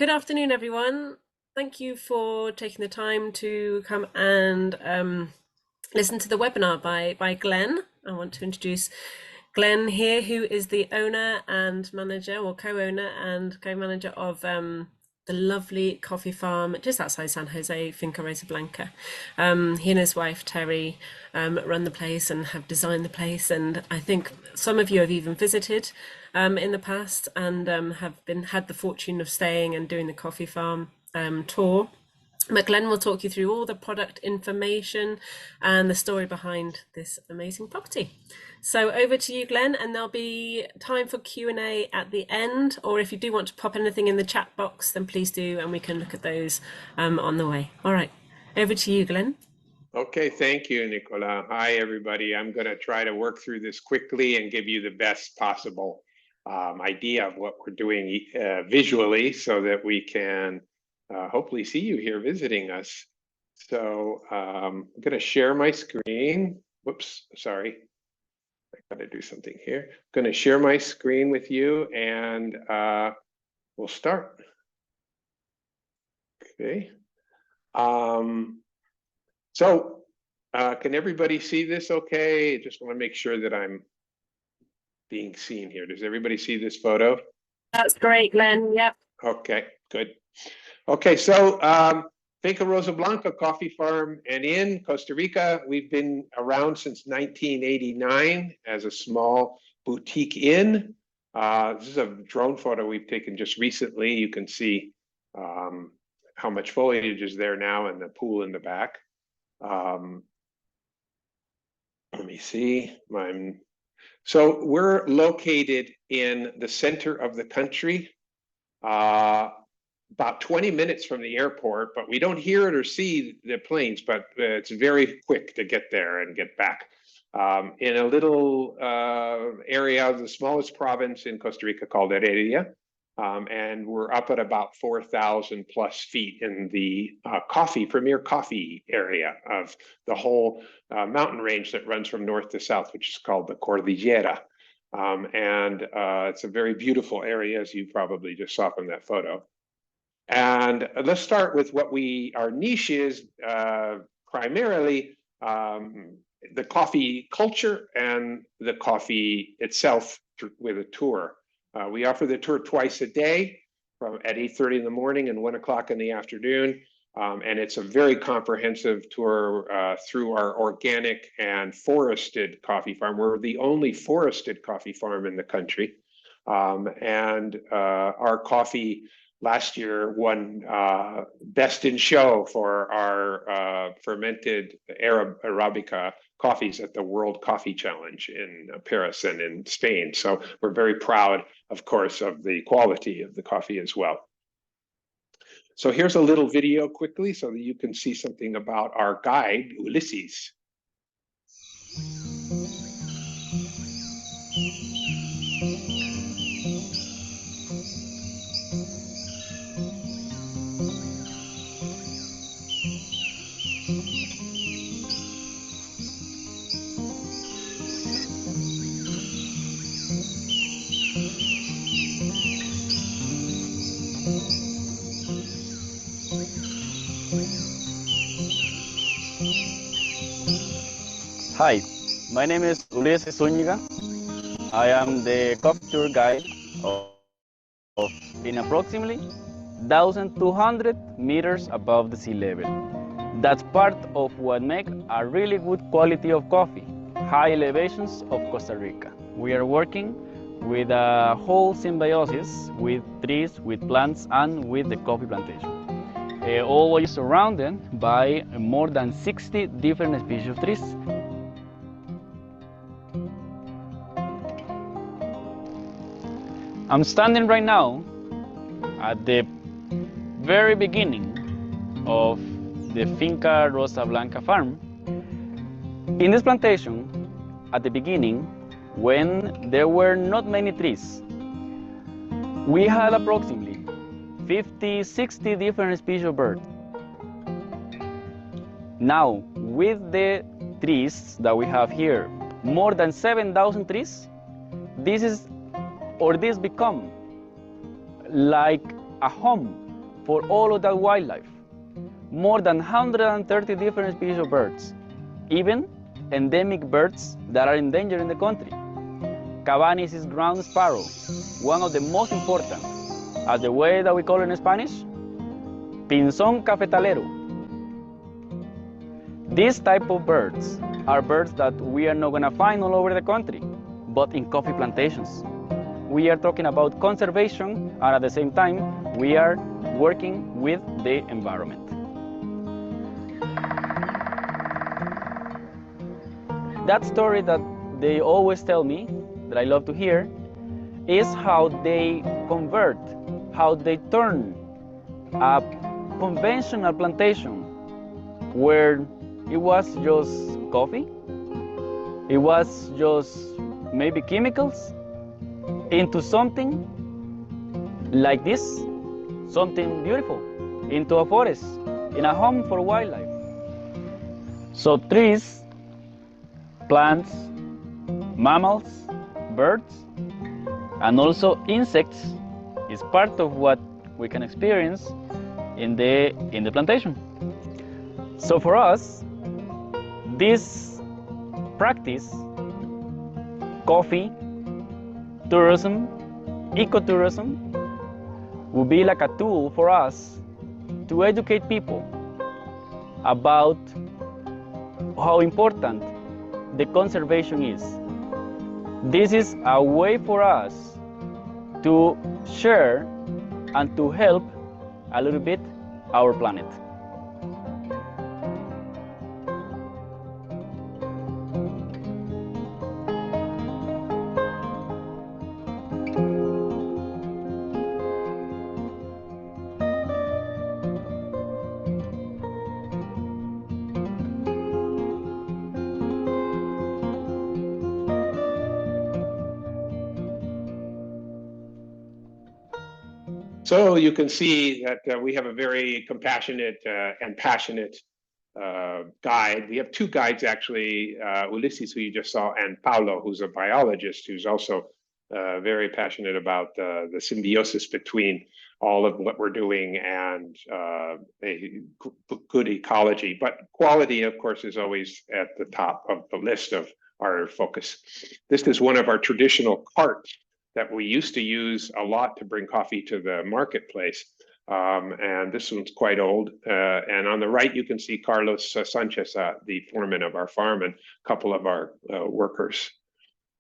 Good afternoon, everyone. Thank you for taking the time to come and listen to the webinar by Glenn. I want to introduce Glenn here, who is the owner and manager, or co-owner and co-manager of the lovely coffee farm just outside San Jose, Finca Rosa Blanca. He and his wife Terry run the place and have designed the place, and I think some of you have even visited in the past and have had the fortune of staying and doing the coffee farm tour. But Glenn will talk you through all the product information and the story behind this amazing property. So over to you, Glenn, and there'll be time for Q&A at the end, or if you do want to pop anything in the chat box, then please do, and we can look at those on the way. All right, over to you, Glenn. Okay, thank you, Nicola. Hi, everybody. I'm going to try to work through this quickly and give you the best possible idea of what we're doing visually so that we can hopefully see you here visiting us. So I'm going to share my screen. Whoops, sorry. I got to do something here. I'm going to share my screen with you and we'll start. Okay. So can everybody see this okay? I just want to make sure that I'm being seen here. Does everybody see this photo? That's great, Glenn. Yep. Okay, good. Okay, so Finca Rosa Blanca Coffee Farm and Inn, Costa Rica. We've been around since 1989 as a small boutique inn. This is a drone photo we've taken just recently. You can see how much foliage is there now and the pool in the back. Let me see. So we're located in the center of the country, about 20 minutes from the airport, but we don't hear it or see the planes, but it's very quick to get there and get back. In a little area of the smallest province in Costa Rica called Heredia. And we're up at about 4,000 plus feet in the premier coffee area of the whole mountain range that runs from north to south, which is called the Cordillera. It's a very beautiful area, as you probably just saw from that photo. And let's start with what our niche is, primarily the coffee culture and the coffee itself with a tour. We offer the tour twice a day at 8:30 in the morning and 1 o'clock in the afternoon. And it's a very comprehensive tour through our organic and forested coffee farm. We're the only forested coffee farm in the country. Our coffee last year won Best in Show for our fermented Arabica coffees at the World Coffee Challenge in Paris and in Spain. So we're very proud, of course, of the quality of the coffee as well. So here's a little video quickly so that you can see something about our guide, Ulysses. Hi, my name is Ulysses Zúñiga. I am the coffee tour guide in approximately 1,200 meters above the sea level. That's part of what makes a really good quality of coffee, high elevations of Costa Rica. We are working with a whole symbiosis with trees, with plants, and with the coffee plantation. Always surrounded by more than 60 different species of trees. I'm standing right now at the very beginning of the Finca Rosa Blanca farm. In this plantation, at the beginning, when there were not many trees, we had approximately 50, 60 different species of birds. Now, with the trees that we have here, more than 7,000 trees, this become like a home for all of that wildlife. More than 130 different species of birds, even endemic birds that are endangered in the country. Cabanis is ground sparrow, one of the most important, as the way that we call it in Spanish, pinzón cafetalero. These type of birds are birds that we are not going to find all over the country, but in coffee plantations. We are talking about conservation, and at the same time, we are working with the environment. That story that they always tell me, that I love to hear, is how they convert, how they turn a conventional plantation where it was just coffee, it was just maybe chemicals, into something like this, something beautiful, into a forest, in a home for wildlife. So trees, plants, mammals, birds, and also insects is part of what we can experience in the plantation. So for us, this practice, coffee, tourism, ecotourism, will be like a tool for us to educate people about how important the conservation is. This is a way for us to share and to help a little bit our planet. So you can see that we have a very compassionate and passionate guide. We have two guides actually, Ulysses, who you just saw, and Paulo, who's a biologist, who's also very passionate about the symbiosis between all of what we're doing and a good ecology. But quality, of course, is always at the top of the list of our focus. This is one of our traditional carts that we used to use a lot to bring coffee to the marketplace. And this one's quite old. And on the right, you can see Carlos Sanchez, the foreman of our farm, and a couple of our workers.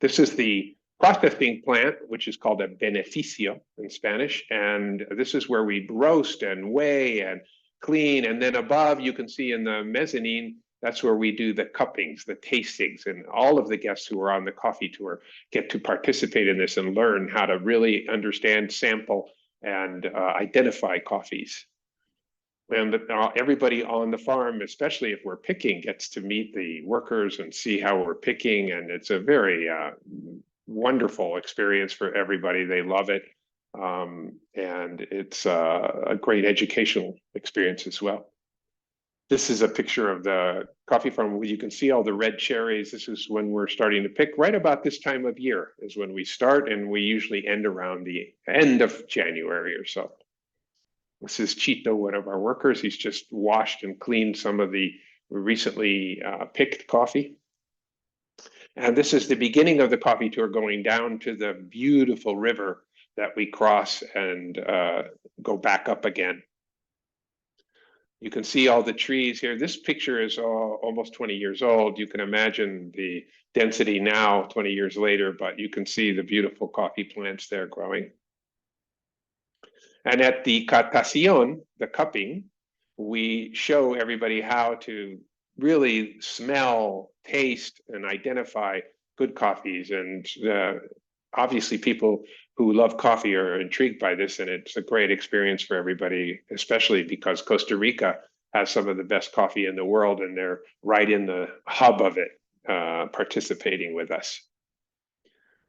This is the processing plant, which is called a beneficio in Spanish. And this is where we roast and weigh and clean. And then above, you can see in the mezzanine, that's where we do the cuppings, the tastings, and all of the guests who are on the coffee tour get to participate in this and learn how to really understand, sample, and identify coffees. And everybody on the farm, especially if we're picking, gets to meet the workers and see how we're picking. And it's a very wonderful experience for everybody. They love it. And it's a great educational experience as well. This is a picture of the coffee farm. You can see all the red cherries. This is when we're starting to pick. Right about this time of year is when we start, and we usually end around the end of January or so. This is Chito, one of our workers. He's just washed and cleaned some of the recently picked coffee. And this is the beginning of the coffee tour, going down to the beautiful river that we cross and go back up again. You can see all the trees here. This picture is almost 20 years old. You can imagine the density now, 20 years later, but you can see the beautiful coffee plants there growing. And at the catación, the cupping, we show everybody how to really smell, taste, and identify good coffees. And obviously people who love coffee are intrigued by this, and it's a great experience for everybody, especially because Costa Rica has some of the best coffee in the world, and they're right in the hub of it, participating with us.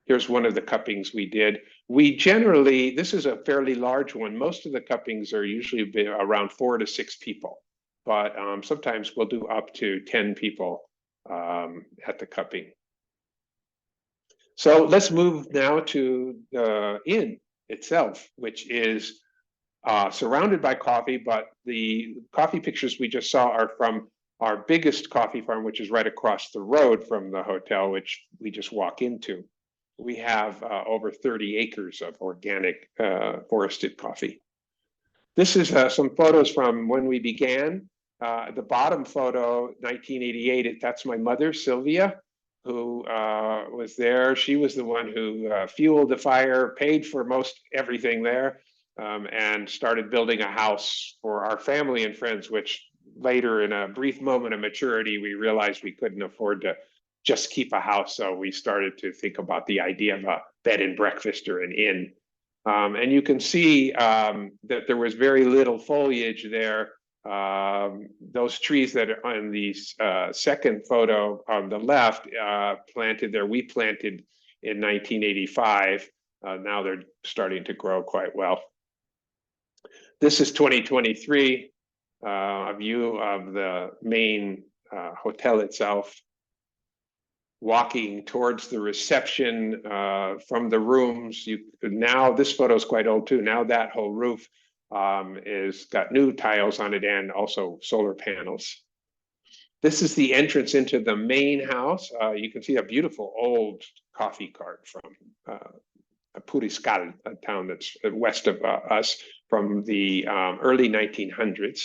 Here's one of the cuppings we did. We generally, this is a fairly large one. Most of the cuppings are usually around 4 to 6 people, but sometimes we'll do up to 10 people at the cupping. So let's move now to the inn itself, which is surrounded by coffee, but the coffee pictures we just saw are from our biggest coffee farm, which is right across the road from the hotel, which we just walk into. We have over 30 acres of organic forested coffee. This is some photos from when we began. The bottom photo, 1988, that's my mother, Sylvia, who was there. She was the one who fueled the fire, paid for most everything there, and started building a house for our family and friends, which later, in a brief moment of maturity, we realized we couldn't afford to just keep a house. So we started to think about the idea of a bed and breakfast or an inn. And you can see that there was very little foliage there. Those trees that are on the second photo on the left, planted there, we planted in 1985. Now they're starting to grow quite well. This is 2023, a view of the main hotel itself. Walking towards the reception from the rooms. Now this photo is quite old too. Now that whole roof is got new tiles on it and also solar panels. This is the entrance into the main house. You can see a beautiful old coffee cart from Puriscal, a town that's west of us, from the early 1900s.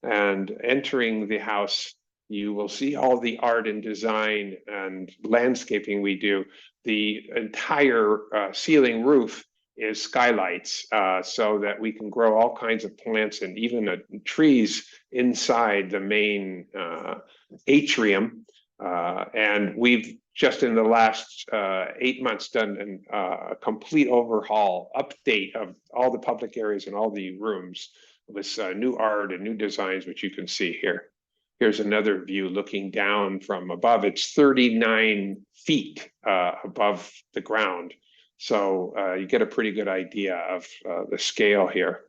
And entering the house, you will see all the art and design and landscaping we do. The entire ceiling roof is skylights, so that we can grow all kinds of plants and even trees inside the main atrium. And we've just in the last 8 months done a complete overhaul, update of all the public areas and all the rooms with new art and new designs, which you can see here. Here's another view looking down from above. It's 39 feet above the ground. So you get a pretty good idea of the scale here.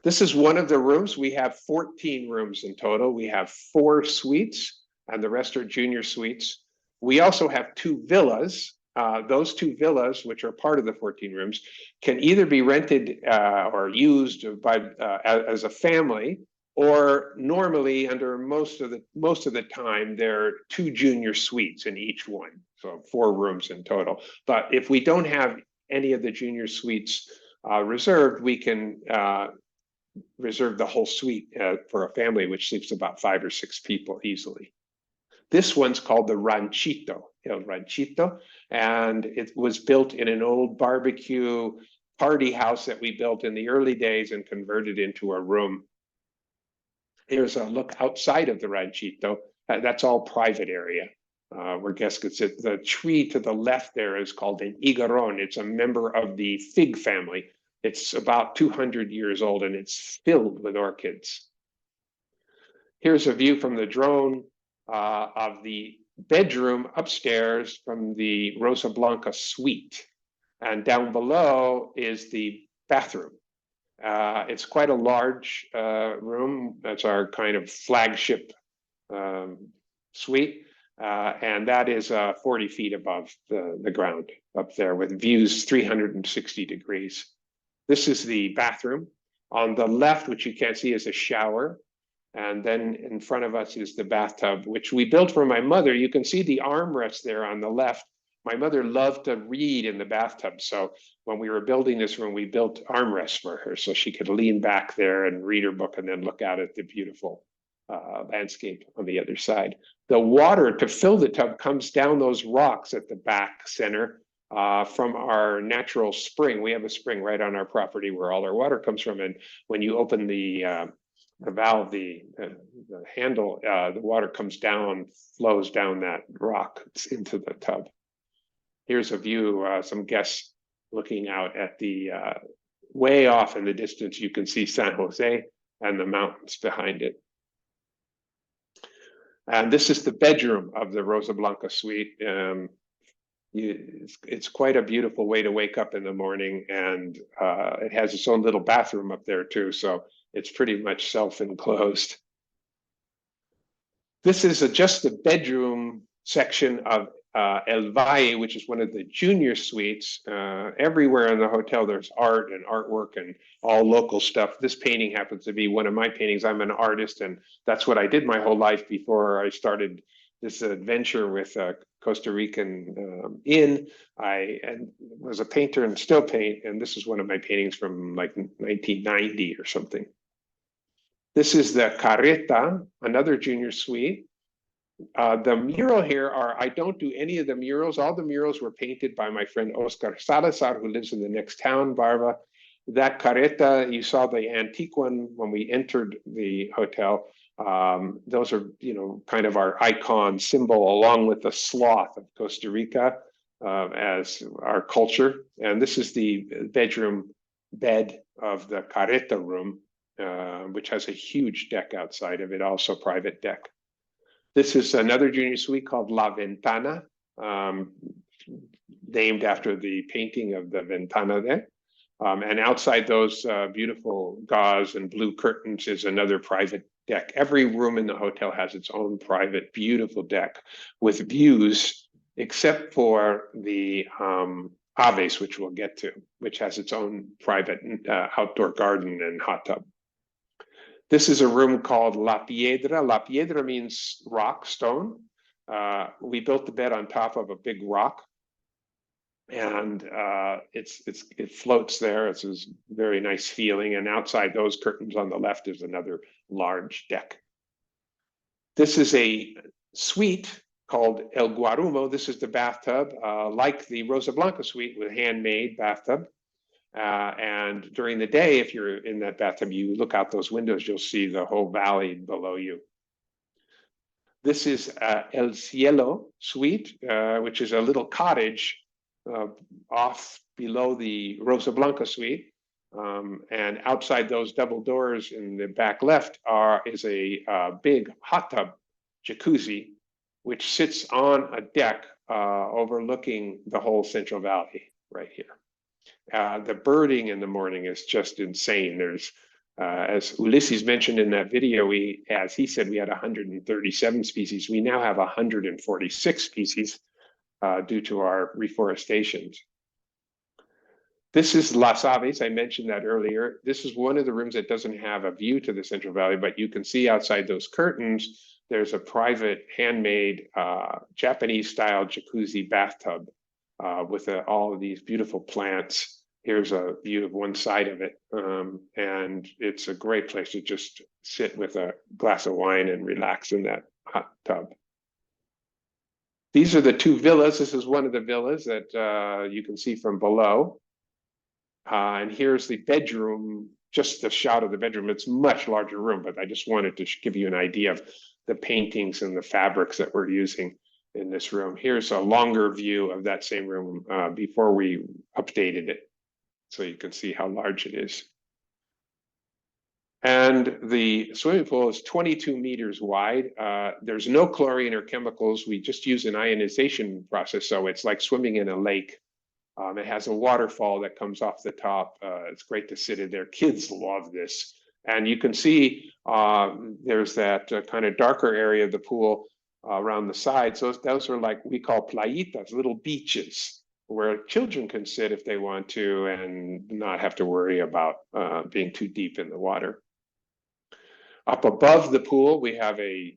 This is one of the rooms. We have 14 rooms in total. We have 4 suites and the rest are junior suites. We also have 2 villas. Those 2 villas, which are part of the 14 rooms, can either be rented or used by as a family, or normally under most of the time, there are 2 junior suites in each one. So 4 rooms in total. But if we don't have any of the junior suites reserved, we can reserve the whole suite for a family, which sleeps about 5 or 6 people easily. This one's called the Ranchito, El Ranchito, and it was built in an old barbecue party house that we built in the early days and converted into a room. Here's a look outside of the Ranchito. That's all private area where guests could sit. The tree to the left there is called an higueron. It's a member of the fig family. It's about 200 years old and it's filled with orchids. Here's a view from the drone of the bedroom upstairs from the Rosa Blanca suite. And down below is the bathroom. It's quite a large room. That's our kind of flagship suite. And that is 40 feet above the ground up there with views 360 degrees. This is the bathroom. On the left, which you can't see, is a shower. And then in front of us is the bathtub, which we built for my mother. You can see the armrest there on the left. My mother loved to read in the bathtub. So when we were building this room, we built armrests for her so she could lean back there and read her book and then look out at the beautiful landscape on the other side. The water to fill the tub comes down those rocks at the back center from our natural spring. We have a spring right on our property where all our water comes from. And when you open the valve, the handle, the water comes down, flows down that rock into the tub. Here's a view, some guests looking out at the way off in the distance. You can see San Jose and the mountains behind it. And this is the bedroom of the Rosa Blanca suite. It's quite a beautiful way to wake up in the morning, and it has its own little bathroom up there too. So it's pretty much self-enclosed. This is just the bedroom section of El Valle, which is one of the junior suites. Everywhere in the hotel, there's art and artwork and all local stuff. This painting happens to be one of my paintings. I'm an artist, and that's what I did my whole life before I started this adventure with Costa Rican inn. I was a painter and still paint, and this is one of my paintings from like 1990 or something. This is the Carreta, another junior suite. The mural here I don't do any of the murals. All the murals were painted by my friend Oscar Salazar, who lives in the next town, Barva. That carreta, you saw the antique one when we entered the hotel. Those are, kind of our icon symbol, along with the sloth of Costa Rica as our culture. And this is the bedroom bed of the carreta room, which has a huge deck outside of it, also private deck. This is another junior suite called La Ventana, named after the painting of the Ventana there. And outside those beautiful gauze and blue curtains is another private deck. Every room in the hotel has its own private, beautiful deck with views, except for the Aves, which we'll get to, which has its own private outdoor garden and hot tub. This is a room called La Piedra. La Piedra means rock, stone. We built the bed on top of a big rock, and it floats there. It's a very nice feeling. And outside those curtains on the left is another large deck. This is a suite called El Guarumo. This is the bathtub, like the Rosa Blanca suite with handmade bathtub. And during the day, if you're in that bathtub, you look out those windows, you'll see the whole valley below you. This is El Cielo suite, which is a little cottage off below the Rosa Blanca suite. And outside those double doors in the back left is a big hot tub jacuzzi, which sits on a deck overlooking the whole Central Valley right here. The birding in the morning is just insane. There's, as Ulysses mentioned in that video, as he said, we had 137 species. We now have 146 species due to our reforestations. This is Las Aves. I mentioned that earlier. This is one of the rooms that doesn't have a view to the Central Valley, but you can see outside those curtains, there's a private handmade Japanese-style jacuzzi bathtub with all of these beautiful plants. Here's a view of one side of it. And it's a great place to just sit with a glass of wine and relax in that hot tub. These are the two villas. This is one of the villas that you can see from below. And here's the bedroom, just the shot of the bedroom. It's a much larger room, but I just wanted to give you an idea of the paintings and the fabrics that we're using in this room. Here's a longer view of that same room before we updated it, so you can see how large it is. And the swimming pool is 22 meters wide. There's no chlorine or chemicals. We just use an ionization process, so it's like swimming in a lake. It has a waterfall that comes off the top. It's great to sit in there. Kids love this. And you can see there's that kind of darker area of the pool around the sides. Those are like we call playitas, little beaches where children can sit if they want to and not have to worry about being too deep in the water. Up above the pool, we have a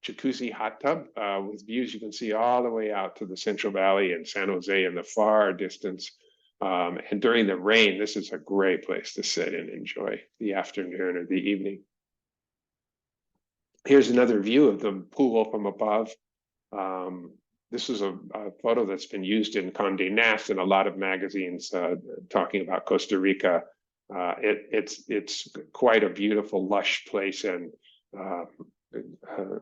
jacuzzi hot tub with views. You can see all the way out to the Central Valley and San Jose in the far distance. And during the rain, this is a great place to sit and enjoy the afternoon or the evening. Here's another view of the pool from above. This is a photo that's been used in Condé Nast and a lot of magazines talking about Costa Rica. It's quite a beautiful, lush place, and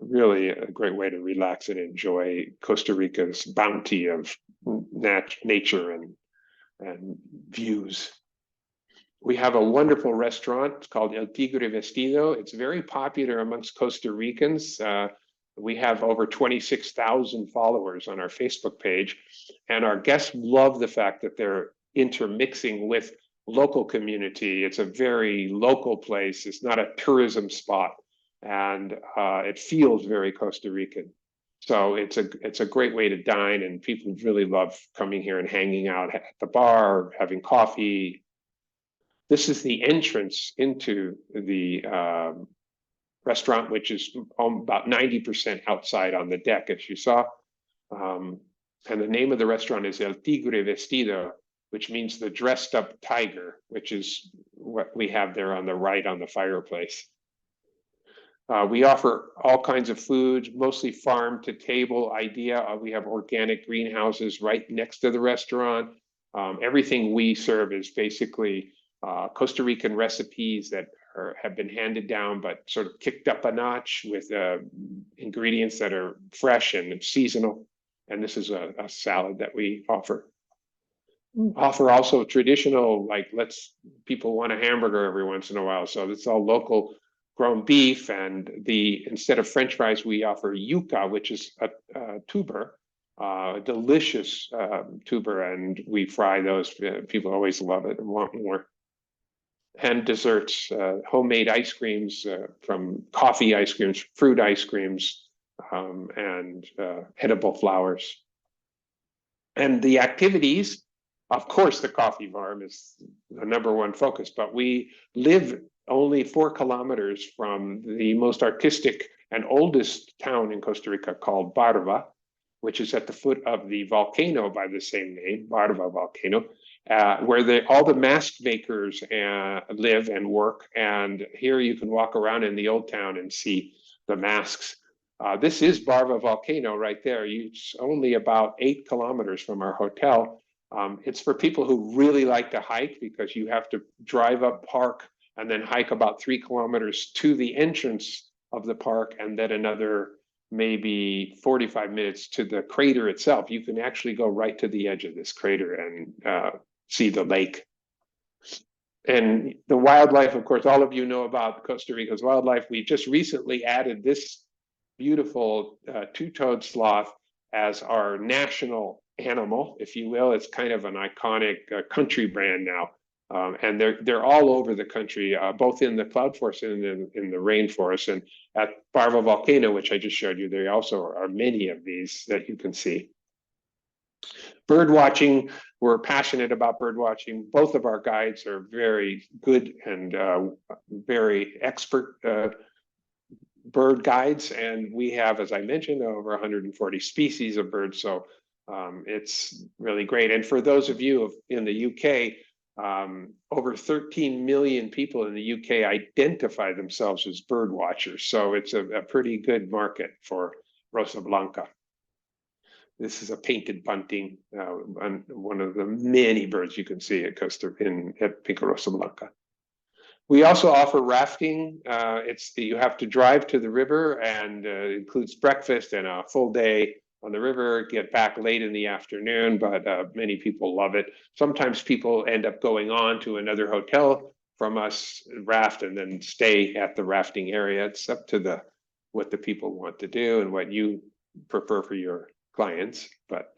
really a great way to relax and enjoy Costa Rica's bounty of nature and views. We have a wonderful restaurant called El Tigre Vestido. It's very popular amongst Costa Ricans. We have over 26,000 followers on our Facebook page, and our guests love the fact that they're intermixing with local community. It's a very local place. It's not a tourism spot, and it feels very Costa Rican. So it's a great way to dine, and people really love coming here and hanging out at the bar, having coffee. This is the entrance into the restaurant, which is about 90% outside on the deck, as you saw. And the name of the restaurant is El Tigre Vestido, which means the dressed up tiger, which is what we have there on the right on the fireplace. We offer all kinds of foods, mostly farm to table idea. We have organic greenhouses right next to the restaurant. Everything we serve is basically Costa Rican recipes that have been handed down, but sort of kicked up a notch with ingredients that are fresh and seasonal. And this is a salad that we offer. Offer also traditional, like people want a hamburger every once in a while. So it's all local ground beef, and instead of French fries, we offer yuca, which is a tuber, delicious tuber, and we fry those. People always love it and want more. And desserts, homemade ice creams, from coffee ice creams, fruit ice creams, and edible flowers. And the activities, of course, the coffee farm is the #1 focus, but we live only 4 kilometers from the most artistic and oldest town in Costa Rica called Barva, which is at the foot of the volcano by the same name, Barva volcano, where all the mask makers live and work. And here you can walk around in the old town and see the masks. This is Barva volcano right there. It's only about 8 kilometers from our hotel. It's for people who really like to hike, because you have to drive up park and then hike about 3 kilometers to the entrance of the park, and then another maybe 45 minutes to the crater itself. You can actually go right to the edge of this crater and see the lake. And the wildlife, of course, all of you know about Costa Rica's wildlife. We just recently added this beautiful two-toed sloth as our national animal, if you will. It's kind of an iconic country brand now. And they're all over the country, both in the cloud forest and in the rainforest. And at Barva Volcano, which I just showed you, there also are many of these that you can see. Bird watching, we're passionate about bird watching. Both of our guides are very good and very expert bird guides. And we have, as I mentioned, over 140 species of birds. So it's really great. And for those of you in the UK, over 13 million people in the UK identify themselves as bird watchers. So it's a pretty good market for Rosa Blanca. This is a painted bunting, one of the many birds you can see at Finca Rosa Blanca. We also offer rafting. You have to drive to the river, and it includes breakfast and a full day on the river, get back late in the afternoon, but many people love it. Sometimes people end up going on to another hotel from us, raft, and then stay at the rafting area. It's up to what the people want to do and what you prefer for your clients. But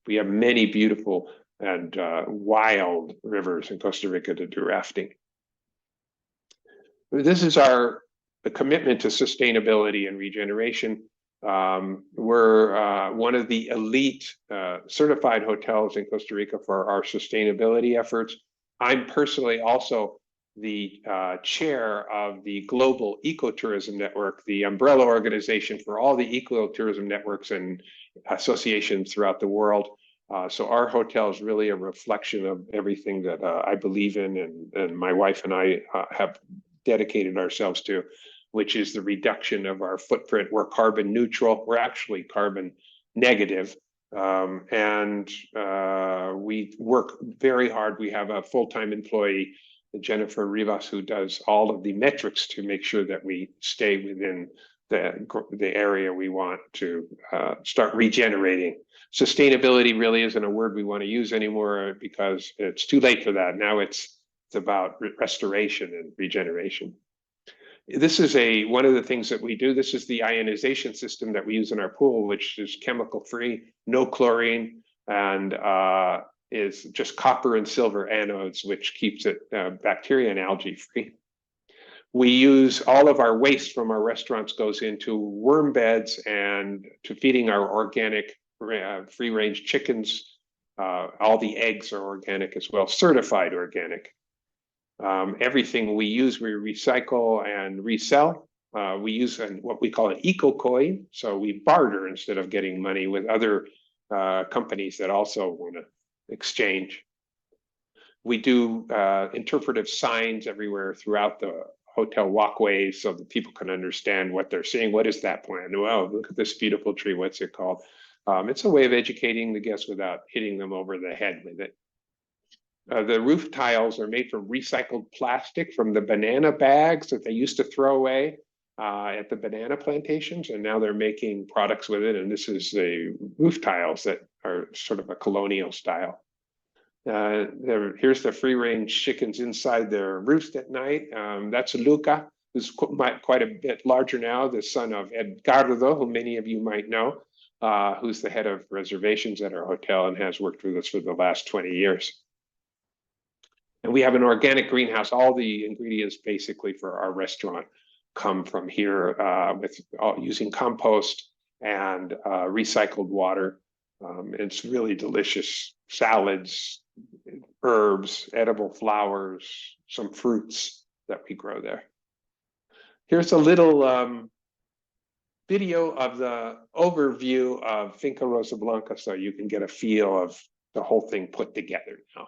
we have many beautiful and wild rivers in Costa Rica to do rafting. This is our commitment to sustainability and regeneration. We're one of the elite certified hotels in Costa Rica for our sustainability efforts. I'm personally also the chair of the Global Ecotourism Network, the umbrella organization for all the ecotourism networks and associations throughout the world. So our hotel is really a reflection of everything that I believe in, and my wife and I have dedicated ourselves to, which is the reduction of our footprint. We're carbon neutral. We're actually carbon negative. And we work very hard. We have a full-time employee, Jennifer Rivas, who does all of the metrics to make sure that we stay within the area we want to start regenerating. Sustainability really isn't a word we want to use anymore, because it's too late for that. Now it's about restoration and regeneration. This is one of the things that we do. This is the ionization system that we use in our pool, which is chemical free, no chlorine, and is just copper and silver anodes, which keeps it bacteria and algae free. We use all of our waste from our restaurants goes into worm beds and to feeding our organic free range chickens. All the eggs are organic as well, certified organic. Everything we use, we recycle and resell. We use what we call an eco coin. So we barter instead of getting money with other companies that also want to exchange. We do interpretive signs everywhere throughout the hotel walkways so that people can understand what they're seeing. What is that plant? Well, look at this beautiful tree. What's it called? It's a way of educating the guests without hitting them over the head with it. The roof tiles are made from recycled plastic from the banana bags that they used to throw away at the banana plantations, and now they're making products with it. And this is the roof tiles that are sort of a colonial style. Here's the free range chickens inside their roost at night. That's Luca, who's quite a bit larger now, the son of Edgardo, who many of you might know, who's the head of reservations at our hotel and has worked with us for the last 20 years. And we have an organic greenhouse. All the ingredients basically for our restaurant come from here using compost and recycled water. It's really delicious salads, herbs, edible flowers, some fruits that we grow there. Here's a little video of the overview of Finca Rosa Blanca so you can get a feel of the whole thing put together now.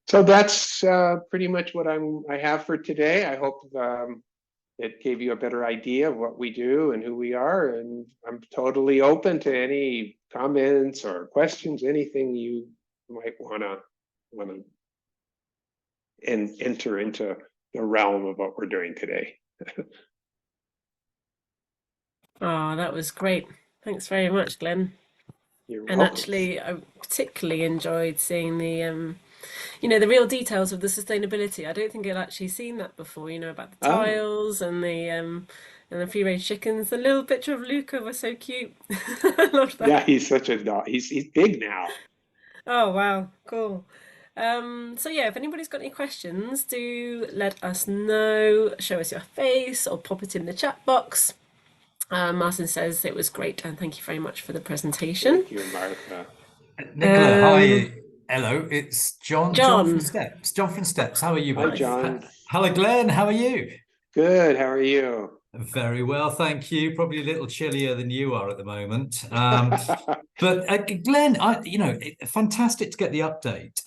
So that's pretty much what I have for today. I hope it gave you a better idea of what we do and who we are. And I'm totally open to any comments or questions, anything you might wanna enter into the realm of what we're doing today. Oh, that was great. Thanks very much, Glenn. You're And welcome. actually, I particularly enjoyed seeing the the real details of the sustainability. I don't think I'd actually seen that before, about the Oh, tiles and and the free-range chickens. The little picture of Luca was so cute. I loved Yeah, that. he's such a dog. He's big now. Oh wow, cool. So yeah, if anybody's got any questions, do let us know. Show us your face or pop it in the chat box. Martin says it was great and thank you very much for the presentation. Thank you, Martha. Nicola, hi. Hello, it's John from John. Steps. John from Steps. How are you Hi, both? John. Hello, Glenn. How are you? Good. How are you? Very well, thank you. Probably a little chillier than you are at the moment. But Glenn, fantastic to get the update.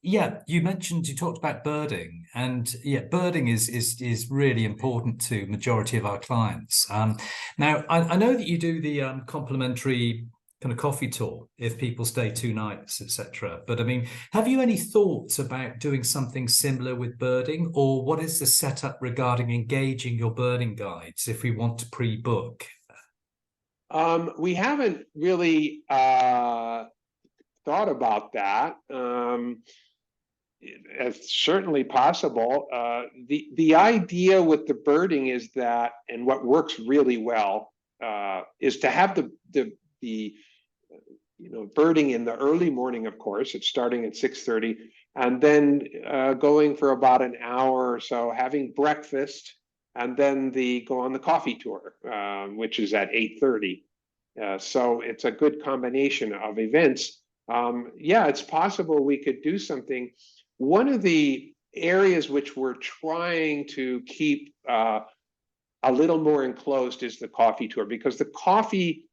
Yeah, you mentioned you talked about birding, and yeah, birding is really important to majority of our clients. Now, I know that you do the complimentary kind of coffee tour if people stay 2 nights, etc. But I mean, have you any thoughts about doing something similar with birding, or what is the setup regarding engaging your birding guides if we want to pre-book? We haven't really thought about that. It's certainly possible. The idea with the birding is that, and what works really well, is to have the birding in the early morning. Of course, it's starting at 6:30, and then going for about an hour or so, having breakfast, and then go on the coffee tour, which is at 8:30. So it's a good combination of events. Yeah, it's possible we could do something. One of the areas which we're trying to keep a little more enclosed is the coffee tour, because the coffee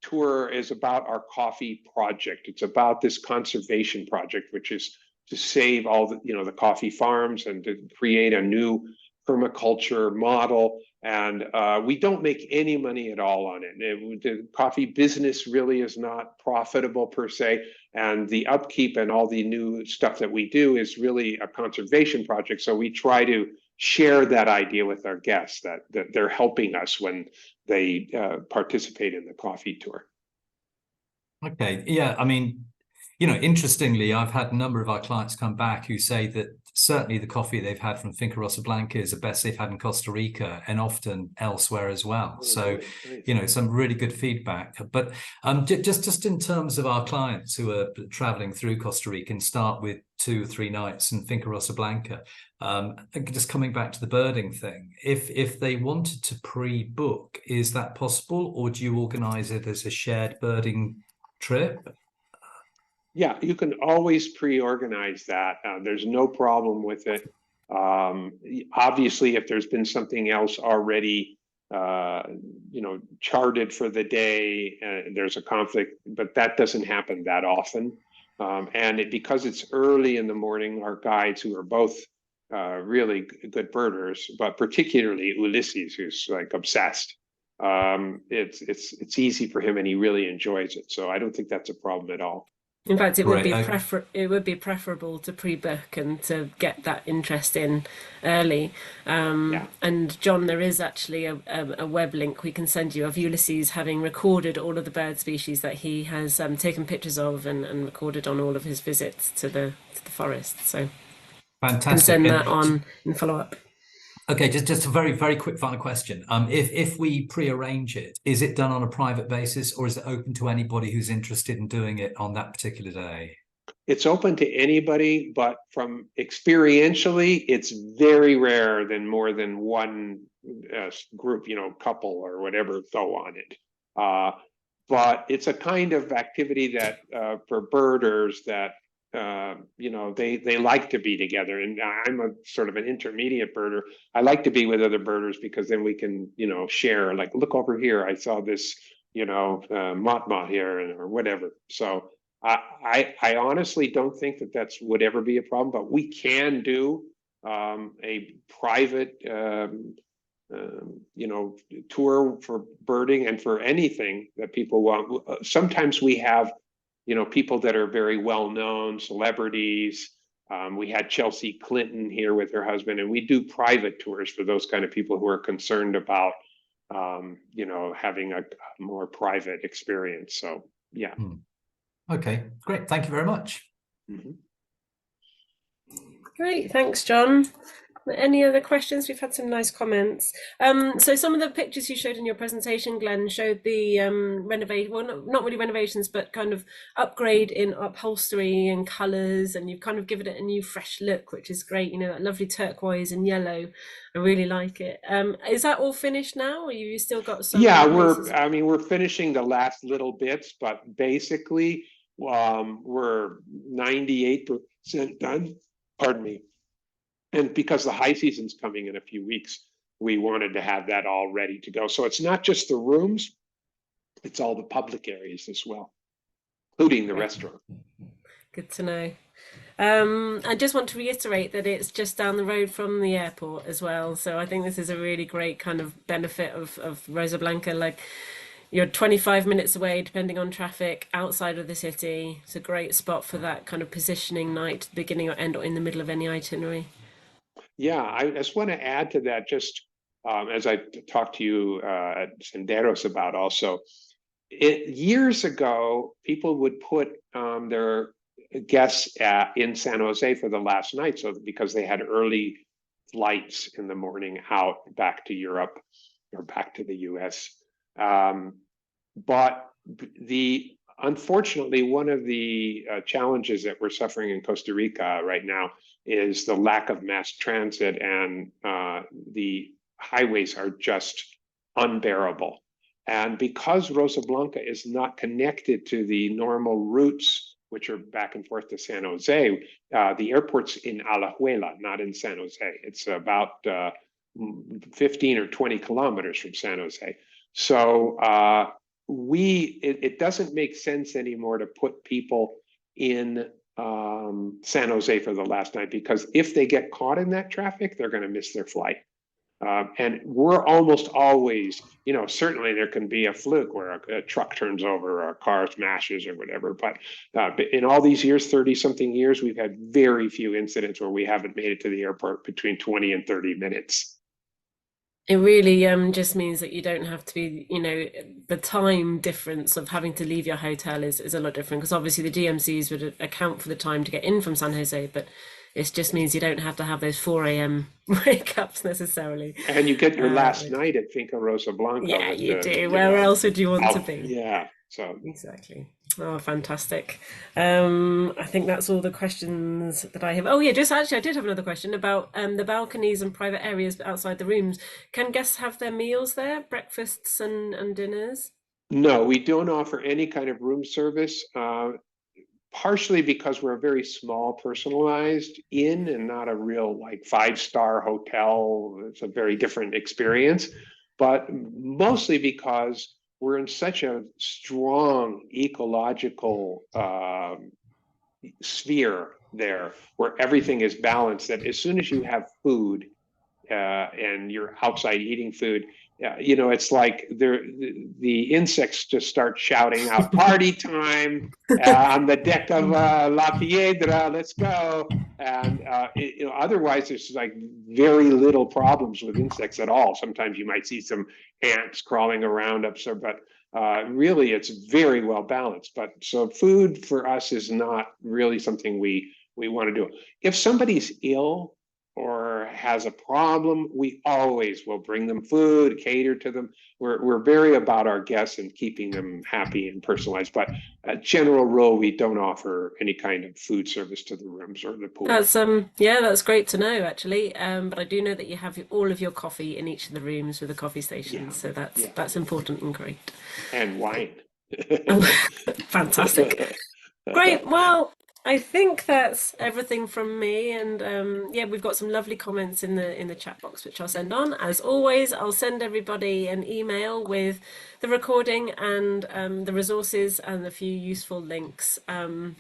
tour is about our coffee project. It's about this conservation project, which is to save all the coffee farms and to create a new permaculture model. And we don't make any money at all on it. The coffee business really is not profitable per se. And the upkeep and all the new stuff that we do is really a conservation project. So we try to share that idea with our guests, that they're helping us when they participate in the coffee tour. Okay, yeah, I mean, interestingly, I've had a number of our clients come back who say that certainly the coffee they've had from Finca Rosa Blanca is the best they've had in Costa Rica and often elsewhere as well. So, nice. some really good feedback. But just in terms of our clients who are traveling through Costa Rica and start with 2 or 3 nights in Finca Rosa Blanca, just coming back to the birding thing, if they wanted to pre-book, is that possible, or do you organize it as a shared birding trip? Yeah, you can always pre-organize that. There's no problem with it. Obviously, if there's been something else already, charted for the day, there's a conflict, but that doesn't happen that often. Because it's early in the morning, our guides, who are both really good birders, but particularly Ulysses, who's like obsessed, it's easy for him and he really enjoys it. So I don't think that's a problem at all. In fact, it would be Great. preferable to pre-book and to get that interest in early. Yeah. And John, there is actually a web link we can send you of Ulysses having recorded all of the bird species that he has taken pictures of and recorded on all of his visits to the forest. So Fantastic. can send that on in follow-up. Okay, just a very, very quick final question. If we pre-arrange it, is it done on a private basis, or is it open to anybody who's interested in doing it on that particular day? It's open to anybody, but from experientially, it's very rare than more than one group, couple or whatever, go on it. But it's a kind of activity that for birders that they like to be together. And I'm a sort of an intermediate birder. I like to be with other birders because then we can share, like, look over here, I saw this motmot here, or whatever. So I honestly don't think that would ever be a problem, but we can do a private tour for birding and for anything that people want. Sometimes we have people that are very well known, celebrities. We had Chelsea Clinton here with her husband, and we do private tours for those kind of people who are concerned about having a more private experience. So yeah. Okay, great. Thank you very much. Mm-hmm. Great, thanks, John. Any other questions? We've had some nice comments. So some of the pictures you showed in your presentation, Glenn, showed the renovate, well, not really renovations, but kind of upgrade in upholstery and colours, and you've kind of given it a new fresh look, which is great. You know, that lovely turquoise and yellow. I really like it. Is that all finished now, or you still got some Yeah, places? I mean, we're finishing the last little bits, but basically, we're 98% done. Pardon me. And because the high season's coming in a few weeks, we wanted to have that all ready to go. So it's not just the rooms, it's all the public areas as well, including the restaurant. Good to know. I just want to reiterate that it's just down the road from the airport as well. So I think this is a really great kind of benefit of Rosa Blanca. Like, you're 25 minutes away, depending on traffic, outside of the city. It's a great spot for that kind of positioning night, beginning or end or in the middle of any itinerary. Yeah, I just want to add to that, just as I talked to you at Senderos about also, years ago, people would put their guests in San Jose for the last night, so because they had early flights in the morning out back to Europe or back to the US. But the unfortunately, one of the challenges that we're suffering in Costa Rica right now is the lack of mass transit, and the highways are just unbearable. And because Rosa Blanca is not connected to the normal routes, which are back and forth to San Jose, the airport's in Alajuela, not in San Jose. It's about 15 or 20 kilometers from San Jose. So it doesn't make sense anymore to put people in San Jose for the last night, because if they get caught in that traffic, they're going to miss their flight. And we're almost always, certainly there can be a fluke where a truck turns over or a car smashes or whatever. But in all these years, 30 something years, we've had very few incidents where we haven't made it to the airport between 20 and 30 minutes. It really just means that you don't have to be, the time difference of having to leave your hotel is a lot different, because obviously the DMCs would account for the time to get in from San Jose, but it just means you don't have to have those 4 a.m. wake ups necessarily. And you get your last night at Finca Rosa Blanca. Yeah, with you do. Where else would you want to be? Yeah, so exactly. Oh, fantastic. I think that's all the questions that I have. Oh yeah, just actually I did have another question about the balconies and private areas outside the rooms. Can guests have their meals there, breakfasts and dinners? No, we don't offer any kind of room service, partially because we're a very small personalized inn and not a real like 5-star hotel. It's a very different experience, but mostly because we're in such a strong ecological sphere there, where everything is balanced, that as soon as you have food and you're outside eating food, it's like the insects just start shouting out, "Party time on the deck of La Piedra, let's go!" And otherwise, there's like very little problems with insects at all. Sometimes you might see some ants crawling around up, but really, it's very well balanced. But so food for us is not really something we want to do. If somebody's ill or has a problem, we always will bring them food, cater to them. We're very about our guests and keeping them happy and personalized. But a general rule, we don't offer any kind of food service to the rooms or the pool. That's yeah, that's great to know actually. But I do know that you have all of your coffee in each of the rooms with the coffee stations, so that's important and great. And wine. Fantastic. Great. Well, I think that's everything from me, and yeah, we've got some lovely comments in the chat box, which I'll send on. As always, I'll send everybody an email with the recording and the resources and a few useful links. And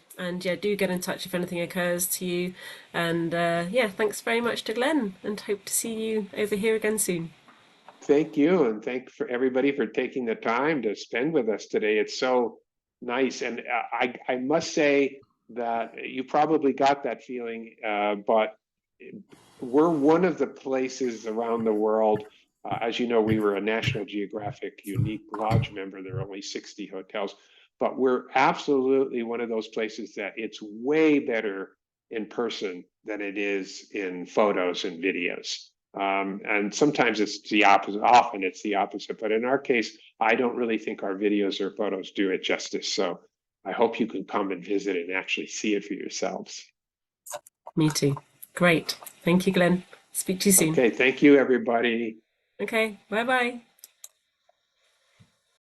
yeah, do get in touch if anything occurs to you. And yeah, thanks very much to Glenn, and hope to see you over here again soon. Thank you, and thanks for everybody for taking the time to spend with us today. It's so nice, and I must say that you probably got that feeling, but we're one of the places around the world. As you know, we were a National Geographic Unique Lodge member. There are only 60 hotels, but we're absolutely one of those places that it's way better in person than it is in photos and videos. And sometimes it's the opposite, often it's the opposite, but in our case, I don't really think our videos or photos do it justice. So I hope you can come and visit and actually see it for yourselves. Me too. Great. Thank you, Glenn. Speak to you soon. Okay, thank you, everybody. Okay, bye-bye.